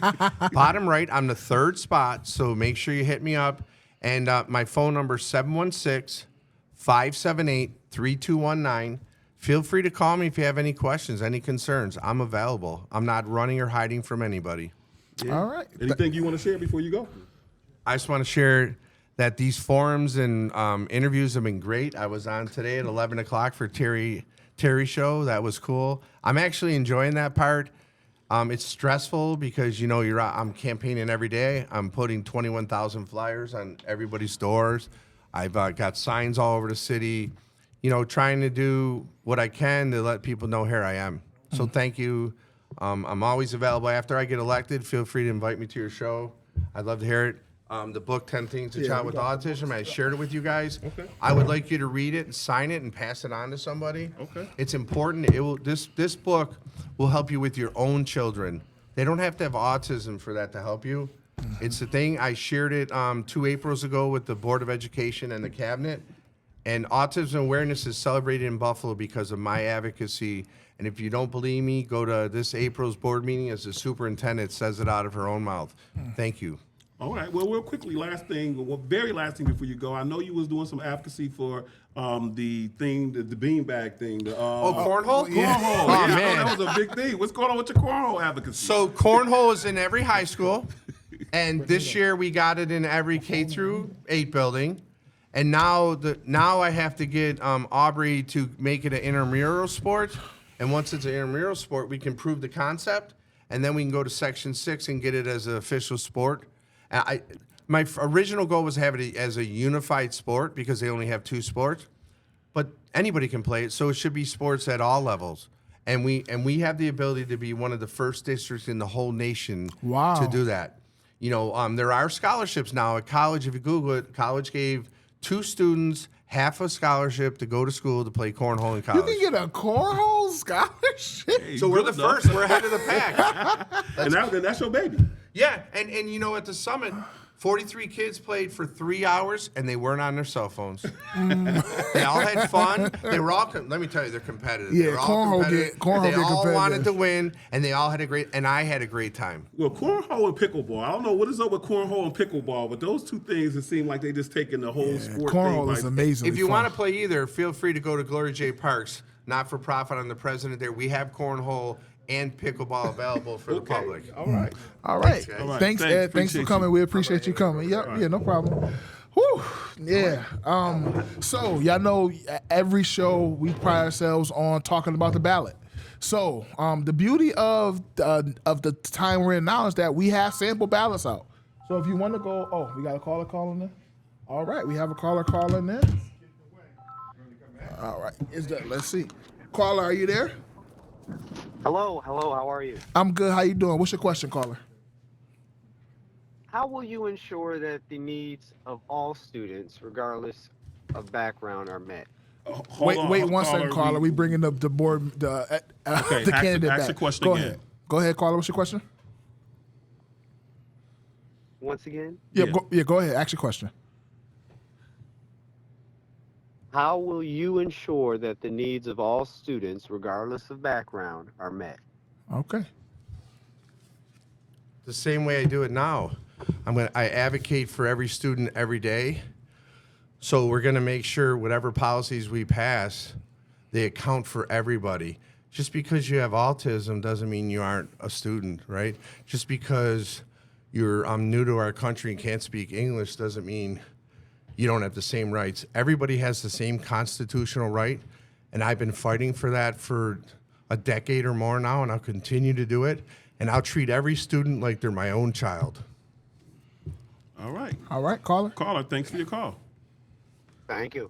Bottom right, I'm the 3rd spot, so make sure you hit me up. And my phone number is 716-578-3219. Feel free to call me if you have any questions, any concerns. I'm available. I'm not running or hiding from anybody. Yeah. All right. Anything you want to share before you go? I just want to share that these forums and interviews have been great. I was on today at 11 o'clock for Terry show. That was cool. I'm actually enjoying that part. It's stressful because I'm campaigning every day. I'm putting 21,000 flyers on everybody's doors. I've got signs all over the city. Trying to do what I can to let people know here I am. So thank you. I'm always available. After I get elected, feel free to invite me to your show. I'd love to hear it. The book, 10 Things to Child with Autism, I shared it with you guys. Okay. I would like you to read it and sign it and pass it on to somebody. Okay. It's important. This book will help you with your own children. They don't have to have autism for that to help you. It's the thing. I shared it 2 Aprils ago with the Board of Education and the Cabinet. And autism awareness is celebrated in Buffalo because of my advocacy. And if you don't believe me, go to this April's board meeting as the superintendent says it out of her own mouth. Thank you. All right. Well, real quickly, very last thing before you go. I know you was doing some advocacy for the beanbag thing. Cornhole? Cornhole. Yeah. Oh, man. that was a big thing. What's going on with your cornhole advocacy? So cornhole is in every high school. And this year we got it in every K-8 building. And now I have to get Aubrey to make it an intramural sport. And once it's an intramural sport, we can prove the concept. And then we can go to Section 6 and get it as an official sport. My original goal was to have it as a unified sport because they only have 2 sports. But anybody can play it, so it should be sports at all levels. And we have the ability to be one of the first districts in the whole nation to do that. There are scholarships now at college. If you Google it, college gave 2 students half a scholarship to go to school to play cornhole in college. You can get a cornhole scholarship? Hey, So we're the good enough. first. We're ahead of the pack. And that's your baby. Yeah, and at the summit, 43 kids played for 3 hours, and they weren't on their cell phones. They all had fun. They were all, let me tell you, they're competitive. Yeah, they were all cornhole competitive. cornhole They get all competitive. wanted to win, and they all had and I had a great time. Well, cornhole and pickleball. I don't know what is up with cornhole and pickleball, but those 2 things, it seem like they just taking the whole sport Cornhole thing. is amazing. If you want to play either, feel free to go to Gloria J. Parks, not-for-profit. I'm the president there. We have cornhole and pickleball available for the public. All right. All right. guys. All right. Thanks, Thanks. Ed. Thanks for Appreciate coming. you. We appreciate you coming. Yep. Yeah, no problem. Whew. Yeah. So y'all know every show we pride ourselves on talking about the ballot. So the beauty of the time we're in now is that we have sample ballots out. So if you want to go, we got a caller calling in. All right, we have a caller calling in. All right, let's see. Caller, are you there? Hello, how are you? I'm good. How you doing? What's your question, caller? How will you ensure that the needs of all students, regardless of background, are met? Wait 1 second, caller. We bringing up the board, the candidate back. Ask the question Go again. ahead. Go ahead, caller. What's your question? Once again? Go ahead. Ask your question. How will you ensure that the needs of all students, regardless of background, are met? Okay. The same way I do it now. I advocate for every student every day. So we're going to make sure whatever policies we pass, they account for everybody. Just because you have autism doesn't mean you aren't a student, right? Just because you're new to our country and can't speak English doesn't mean you don't have the same rights. Everybody has the same constitutional right, and I've been fighting for that for a decade or more now, and I'll continue to do it. And I'll treat every student like they're my own child. All right. All right, caller. Caller, thanks for your call. Thank you.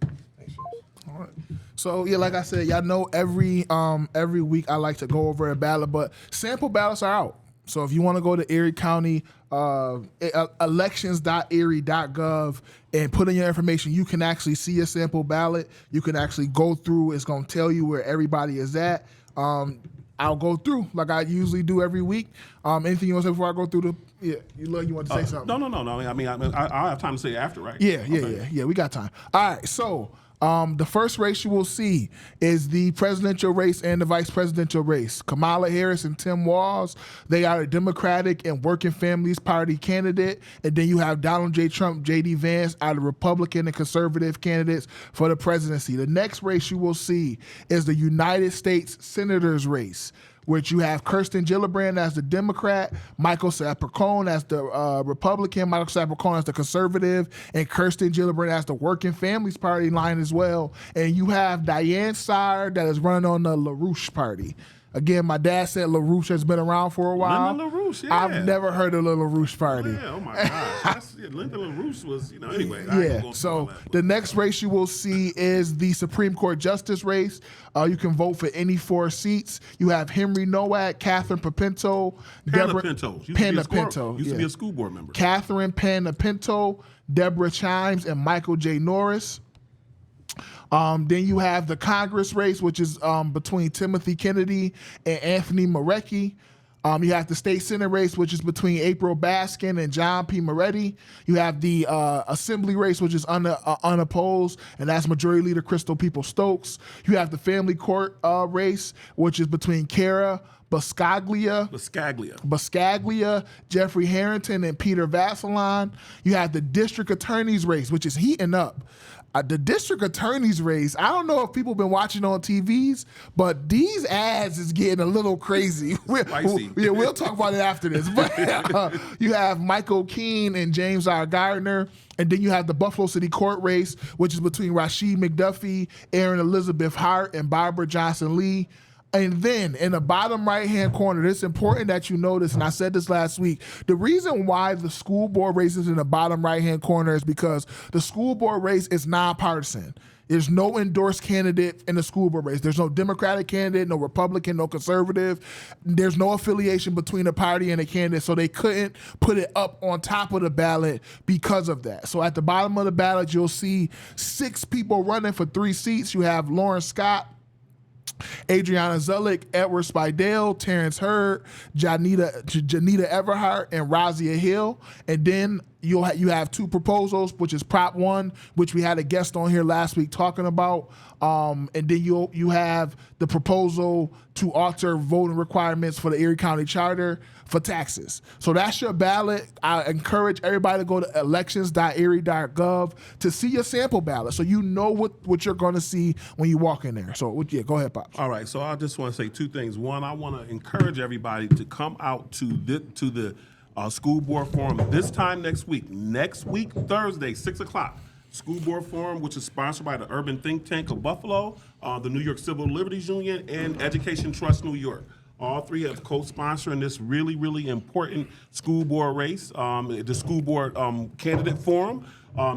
All right. So yeah, like I said, y'all know every week I like to go over a ballot, but sample ballots are out. So if you want to go to Erie County elections.erie.gov and put in your information, you can actually see a sample ballot. You can actually go through. It's going to tell you where everybody is at. I'll go through like I usually do every week. Anything you want to say before I go through the? Yeah, you want to say something? No. I mean, I'll have time to say it after, right? Yeah. We got time. All right, so the first race you will see is the presidential race and the vice presidential race. Kamala Harris and Tim Walz, they are a Democratic and Working Families Party candidate. And then you have Donald J. Trump, J.D. Vance are the Republican and conservative candidates for the presidency. The next race you will see is the United States Senators race, which you have Kirsten Gillibrand as the Democrat, Michael Sapercone as the Republican, Michael Sapercone as the conservative, and Kirsten Gillibrand as the Working Families Party line as well. And you have Diane Sire that is running on the LaRouche Party. Again, my dad said LaRouche has been around for a while. Linda LaRouche, yeah. I've never heard of the LaRouche Party. Yeah, oh my gosh. Linda LaRouche was, anyway. Yeah, so the next race you will see is the Supreme Court Justice race. You can vote for any 4 seats. You have Henry Nowak, Catherine Pinto, Deborah Pinto. Used to be a school board member. Catherine Pinto, Deborah Chimes, and Michael J. Norris. Then you have the Congress race, which is between Timothy Kennedy and Anthony Marecki. You have the state senate race, which is between April Baskin and John P. Moretti. You have the assembly race, which is unopposed, and that's Majority Leader Crystal People-Stokes. You have the family court race, which is between Kara Buscaglia, Jeffrey Harrington, and Peter Vasselon. You have the district attorney's race, which is heating up. The district attorney's race, I don't know if people have been watching on TVs, but these ads is getting a little crazy. We'll talk about it after this. But you have Michael Keene and James R. Gardner. And then you have the Buffalo City Court race, which is between Rashid McDuffie, Aaron Elizabeth Hart, and Barbara Johnson Lee. And then in the bottom right-hand corner, it's important that you notice, and I said this last week, the reason why the school board race is in the bottom right-hand corner is because the school board race is nonpartisan. There's no endorsed candidate in the school board race. There's no Democratic candidate, no Republican, no conservative. There's no affiliation between a party and a candidate, so they couldn't put it up on top of the ballot because of that. So at the bottom of the ballot, you'll see 6 people running for 3 seats. You have Lauren Scott, Adriana Zulik, Edward Speidel, Terrence Hurd, Janita Everhart, and Razia Hill. And then you have 2 proposals, which is Prop 1, which we had a guest on here last week talking about. And then you have the proposal to alter voting requirements for the Erie County Charter for taxes. So that's your ballot. I encourage everybody to go to elections.erie.gov to see your sample ballot so you know what you're going to see when you walk in there. So, yeah, go ahead, Pops. All right, so I just want to say 2 things. One, I want to encourage everybody to come out to the school board forum this time next week. Next week, Thursday, 6 o'clock. School Board Forum, which is sponsored by the Urban Think Tank of Buffalo, the New York Civil Liberties Union, and Education Trust New York. All three have co-sponsoring this really, really important school board race, the school board candidate forum.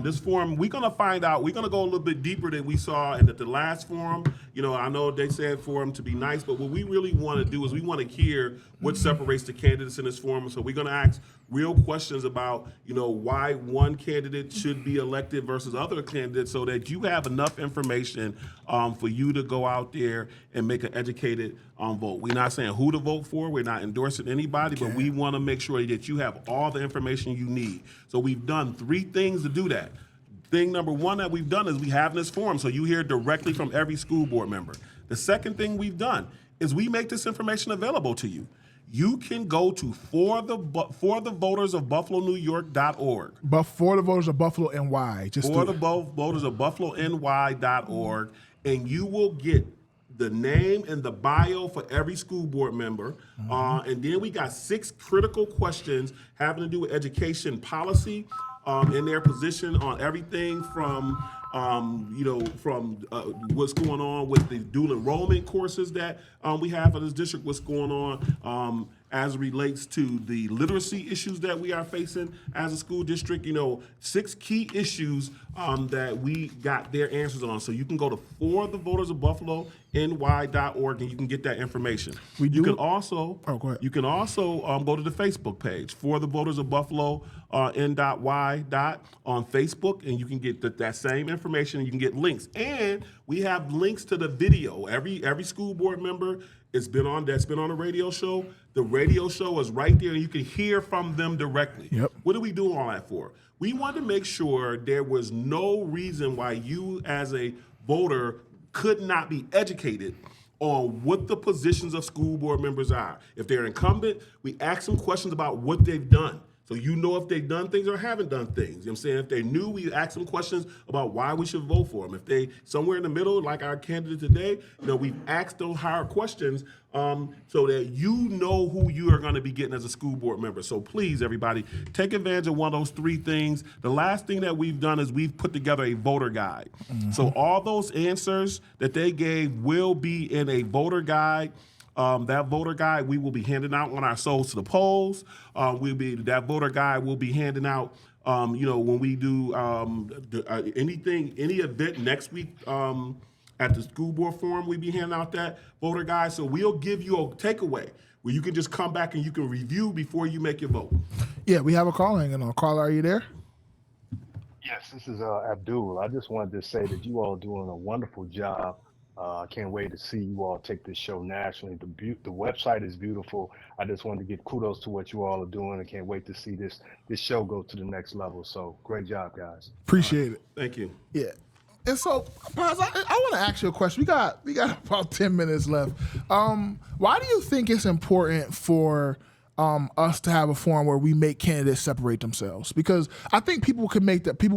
This forum, we're going to find out, we're going to go a little bit deeper than we saw in the last forum. You know, I know they said forum to be nice, but what we really want to do is we want to hear what separates the candidates in this forum. So we're going to ask real questions about, you know, why one candidate should be elected versus other candidates so that you have enough information for you to go out there and make an educated vote. We're not saying who to vote for. We're not endorsing anybody, but we want to make sure that you have all the information you need. So we've done 3 things to do that. Thing number 1 that we've done is we have this forum, so you hear directly from every school board member. The second thing we've done is we make this information available to you. You can go to forthevotersofbuffalonewyork.org. But for the voters of Buffalo NY, just For the voters of buffalony.org, and you will get the name and the bio for every school board member. And then we got 6 critical questions having to do with education policy and their position on everything from what's going on with the dual enrollment courses that we have for this district, what's going on as it relates to the literacy issues that we are facing as a school district. You know, 6 key issues that we got their answers on. So you can go to forthevotersofbuffalony.org and you can get that information. You can also go to the Facebook page for the voters of Buffalo N.Y. on Facebook, and you can get that same information. And you can get links, and we have links to the video. Every school board member that's been on a radio show. The radio show is right there, and you can hear from them directly. Yep. What do we do all that for? We wanted to make sure there was no reason why you as a voter could not be educated on what the positions of school board members are. If they're incumbent, we ask them questions about what they've done. So you know if they've done things or haven't done things. You know what I'm saying? If they're new, we ask them questions about why we should vote for them. If they somewhere in the middle, like our candidate today, you know, we've asked those hard questions so that you know who you are going to be getting as a school board member. So please, everybody, take advantage of one of those 3 things. The last thing that we've done is we've put together a voter guide. So all those answers that they gave will be in a voter guide. That voter guide we will be handing out on our Souls to the Polls. That voter guide will be handing out, when we do any event next week at the school board forum. We'll be handing out that voter guide. So we'll give you a takeaway where you can just come back and you can review before you make your vote. Yeah, we have a call hanging on. Caller, are you there? Yes, this is Abdul. I just wanted to say that you all are doing a wonderful job. I can't wait to see you all take this show nationally. The website is beautiful. I just wanted to give kudos to what you all are doing. I can't wait to see this show go to the next level. So great job, guys. Appreciate it. Thank you. Yeah. And so, Paz, I want to ask you a question. We got about 10 minutes left. Why do you think it's important for us to have a forum where we make candidates separate themselves? Because I think people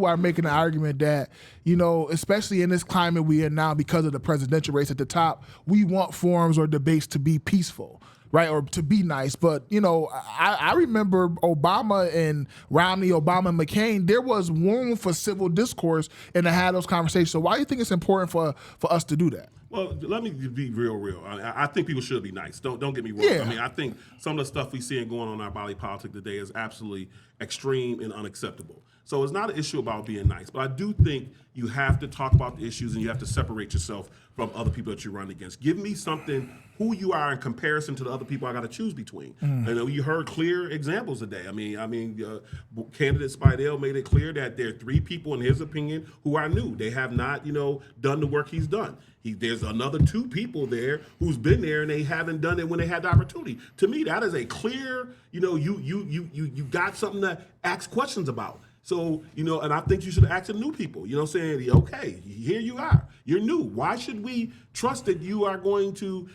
are making an argument that, you know, especially in this climate we are now because of the presidential race at the top, we want forums or debates to be peaceful, right, or to be nice. But, you know, I remember Obama and Romney, Obama and McCain, there was room for civil discourse and to have those conversations. So why do you think it's important for us to do that? Well, let me be real. I think people should be nice. Don't get me wrong. Yeah. I mean, I think some of the stuff we see going on in our body politic today is absolutely extreme and unacceptable. So it's not an issue about being nice, but I do think you have to talk about the issues and you have to separate yourself from other people that you run against. Give me something, who you are in comparison to the other people I got to choose between. And you heard clear examples today. I mean, candidate Speidel made it clear that there are 3 people, in his opinion, who are new. They have not, done the work he's done. There's another 2 people there who's been there and they haven't done it when they had the opportunity. To me, that is a clear, you got something to ask questions about. So, and I think you should ask the new people, saying, okay, here you are. You're new. Why should we trust that you are going to,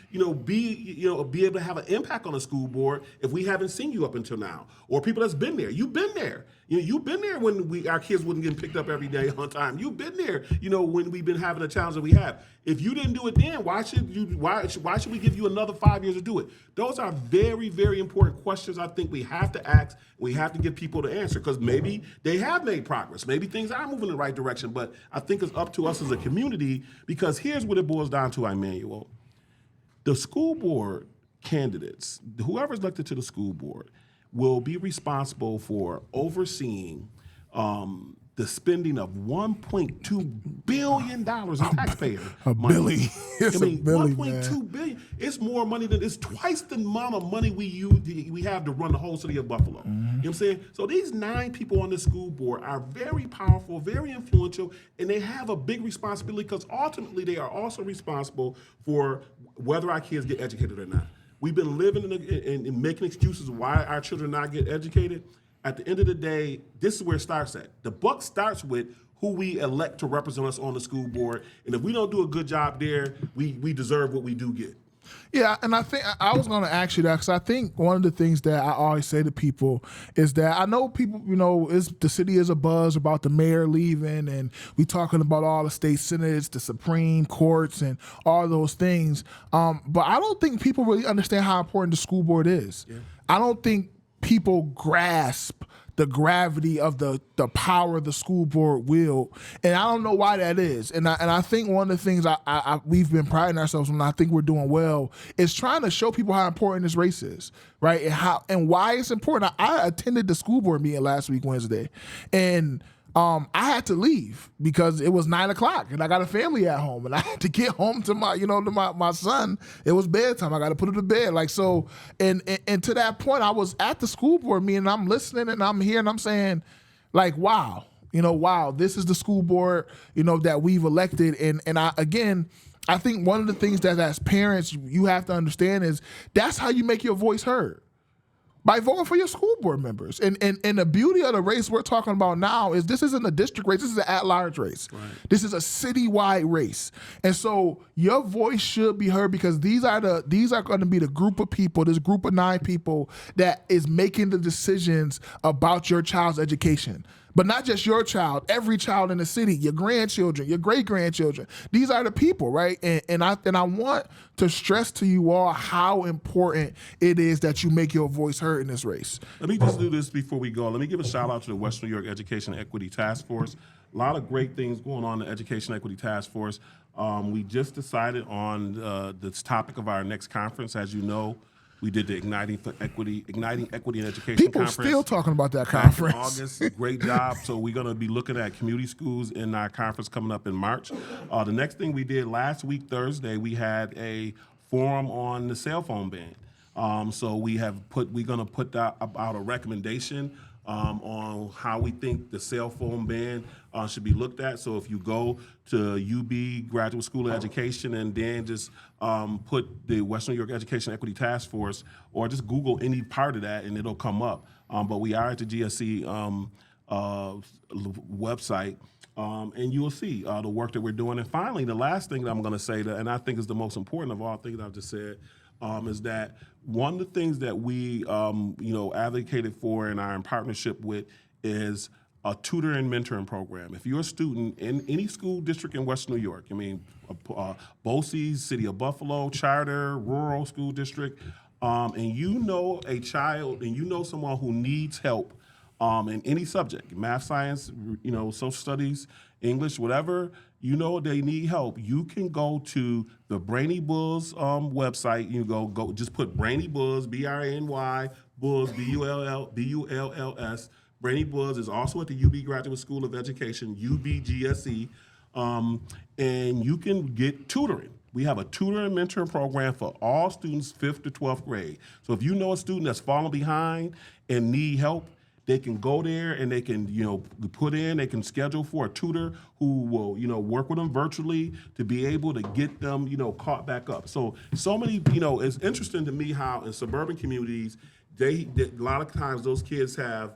be able to have an impact on the school board if we haven't seen you up until now? Or people that's been there. You've been there. You've been there when our kids wouldn't get picked up every day on time. You've been there, when we've been having the challenge that we have. If you didn't do it then, why should we give you another 5 years to do it? Those are very, very important questions I think we have to ask. We have to give people the answer because maybe they have made progress. Maybe things are moving in the right direction. But I think it's up to us as a community because here's what it boils down to, Aymanuel. The school board candidates, whoever's elected to the school board, will be responsible for overseeing the spending of $1.2 billion in taxpayer money. It's a billy, $1.2 billion. It's more money it's twice the amount of money we have to run the whole city of Buffalo. You know what I'm saying? So these 9 people on the school board are very powerful, very influential, and they have a big responsibility because ultimately they are also responsible for whether our kids get educated or not. We've been living in making excuses why our children not get educated. At the end of the day, this is where it starts at. The buck starts with who we elect to represent us on the school board. And if we don't do a good job there, we deserve what we do get. Yeah, and I think I was going to ask you that because I think one of the things that I always say to people is that I know people, the city is a buzz about the mayor leaving and we talking about all the state senates, the Supreme Courts and all those things. But I don't think people really understand how important the school board is. Yeah. I don't think people grasp the gravity of the power the school board wield, and I don't know why that is. And I think one of the things we've been priding ourselves on, I think we're doing well, is trying to show people how important this race is, right? And why it's important. I attended the school board meeting last week Wednesday, and I had to leave because it was 9:00 and I got a family at home and I had to get home to my son. It was bedtime. I got to put him to bed. And to that point, I was at the school board meeting and I'm listening and I'm here and I'm saying wow, this is the school board, that we've elected. And I think one of the things that as parents you have to understand is that's how you make your voice heard. By voting for your school board members. And the beauty of the race we're talking about now is this isn't a district race, this is an at-large race. Right. This is a citywide race. And so your voice should be heard because these are going to be the group of people, this group of 9 people that is making the decisions about your child's education. But not just your child, every child in the city, your grandchildren, your great-grandchildren. These are the people, right? And I want to stress to you all how important it is that you make your voice heard in this race. Let me just do this before we go. Let me give a shout-out to the Western New York Education Equity Task Force. A lot of great things going on in the Education Equity Task Force. We just decided on this topic of our next conference. As you know, we did the Igniting Equity in Education People conference. People still talking about that conference. In August, great job. So we're going to be looking at community schools in our conference coming up in March. The next thing we did last week, Thursday, we had a forum on the cell phone ban. So we're going to put out a recommendation on how we think the cell phone ban should be looked at. So if you go to UB Graduate School of Education and then just put the Western New York Education Equity Task Force or just Google any part of that and it'll come up. But we are at the GSC website and you will see the work that we're doing. And finally, the last thing that I'm going to say, and I think is the most important of all things I've just said, is that one of the things that we, advocated for and are in partnership with is a tutor and mentoring program. If you're a student in any school district in West New York, BOCES, City of Buffalo, charter, rural school district, and you know a child and you know someone who needs help in any subject, math, science, social studies, English, whatever, they need help, you can go to the Brainy Bulls website. You go just put Brainy Bulls, B-R-A-N-Y, Bulls, B-U-L-L-S. Brainy Bulls is also at the UB Graduate School of Education, UBGSE, and you can get tutoring. We have a tutor and mentor program for all students 5th to 12th grade. So if you know a student that's falling behind and need help, they can go there and they can, they can schedule for a tutor who will, work with them virtually to be able to get them, caught back up. So many, it's interesting to me how in suburban communities, a lot of times those kids have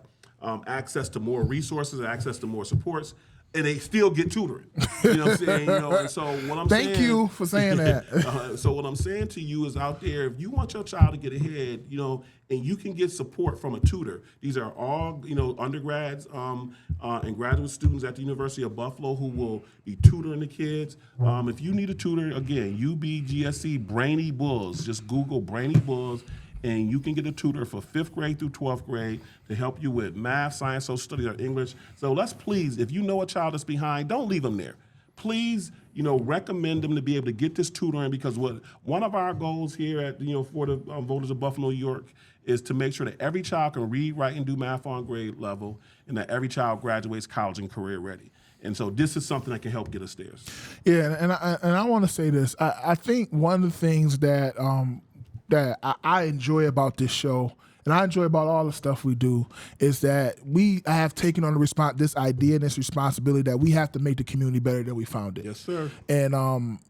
access to more resources, access to more supports. and they still get tutoring. You know what I'm saying? You know, and so what I'm saying. Thank you for saying that. So what I'm saying to you is out there, if you want your child to get ahead, you know, and you can get support from a tutor. These are all, you know, undergrads and graduate students at the University of Buffalo who will be tutoring the kids. If you need a tutor, again, UBGSC Brainy Bulls. Just Google Brainy Bulls, and you can get a tutor for 5th grade through 12th grade to help you with math, science, social studies, or English. So let's please, if you know a child that's behind, don't leave them there. Please, you know, recommend them to be able to get this tutoring, because one of our goals here at, you know, for the voters of Buffalo, New York, is to make sure that every child can read, write, and do math on grade level, and that every child graduates college and career ready. And so this is something that can help get us there. Yeah, and I want to say this. I think one of the things that that I enjoy about this show, and I enjoy about all the stuff we do, is that I have taken on this idea and this responsibility that we have to make the community better than we found it. Yes, sir. And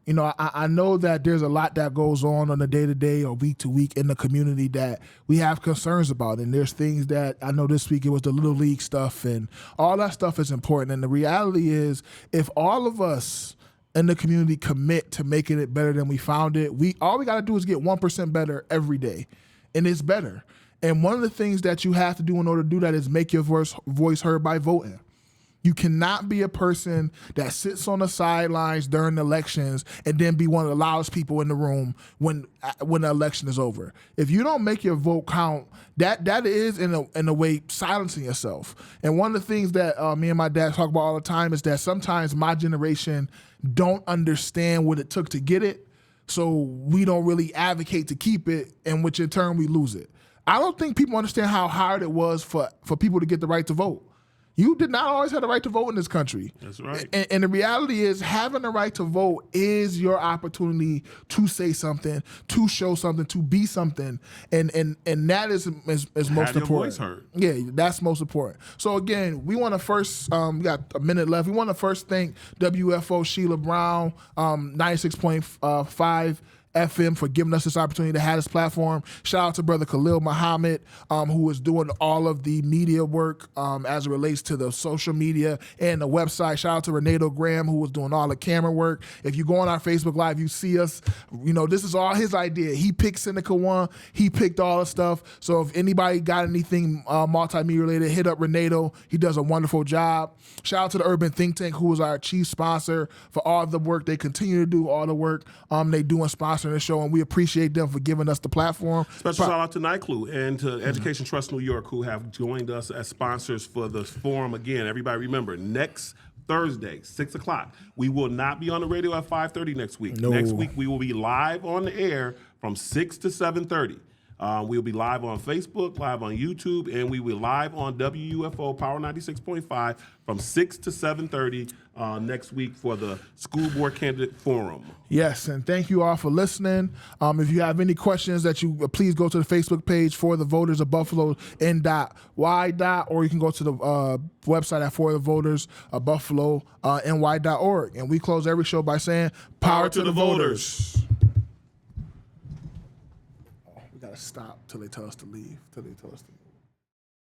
you know, I know that there's a lot that goes on a day-to-day or week-to-week in the community that we have concerns about. And there's things that I know this week it was the Little League stuff, and all that stuff is important. And the reality is, if all of us in the community commit to making it better than we found it, all we got to do is get 1% better every day, and it's better. And one of the things that you have to do in order to do that is make your voice heard by voting. You cannot be a person that sits on the sidelines during elections and then be one of the loudest people in the room when the election is over. If you don't make your vote count, that is in a way silencing yourself. And one of the things that me and my dad talk about all the time is that sometimes my generation don't understand what it took to get it, so we don't really advocate to keep it, and which in turn we lose it. I don't think people understand how hard it was for people to get the right to vote. You did not always have the right to vote in this country. That's right. And the reality is, having the right to vote is your opportunity to say something, to show something, to be something. And that is most important. Have your voice heard. Yeah, that's most important. So again, we want to first, we got a minute left. We want to first thank WFO Sheila Brown, 96.5 FM for giving us this opportunity to have this platform. Shout out to Brother Khalil Muhammad, who is doing all of the media work as it relates to the social media and the website. Shout out to Renato Graham, who was doing all the camera work. If you go on our Facebook Live, you see us. You know, this is all his idea. He picked Seneca One. He picked all the stuff. So if anybody got anything multimedia related, hit up Renato. He does a wonderful job. Shout out to the Urban Think Tank, who is our chief sponsor for all the work they continue to do, all the work they do in sponsoring the show, and we appreciate them for giving us the platform. Special shout out to NYCLU and to Education Trust New York, who have joined us as sponsors for the forum. Again, everybody remember, next Thursday, 6 o'clock. We will not be on the radio at 5:30 next week. No. Next week, we will be live on the air from 6 to 7:30. We'll be live on Facebook, live on YouTube, and we will live on WUFO Power 96.5 from 6 to 7:30 next week for the School Board Candidate Forum. Yes, and thank you all for listening. If you have any questions, please go to the Facebook page for the voters of Buffalo N.Y. or you can go to the website at for the voters of Buffalo NY.org. And we close every show by saying, power to the voters. We gotta stop till they tell us to leave.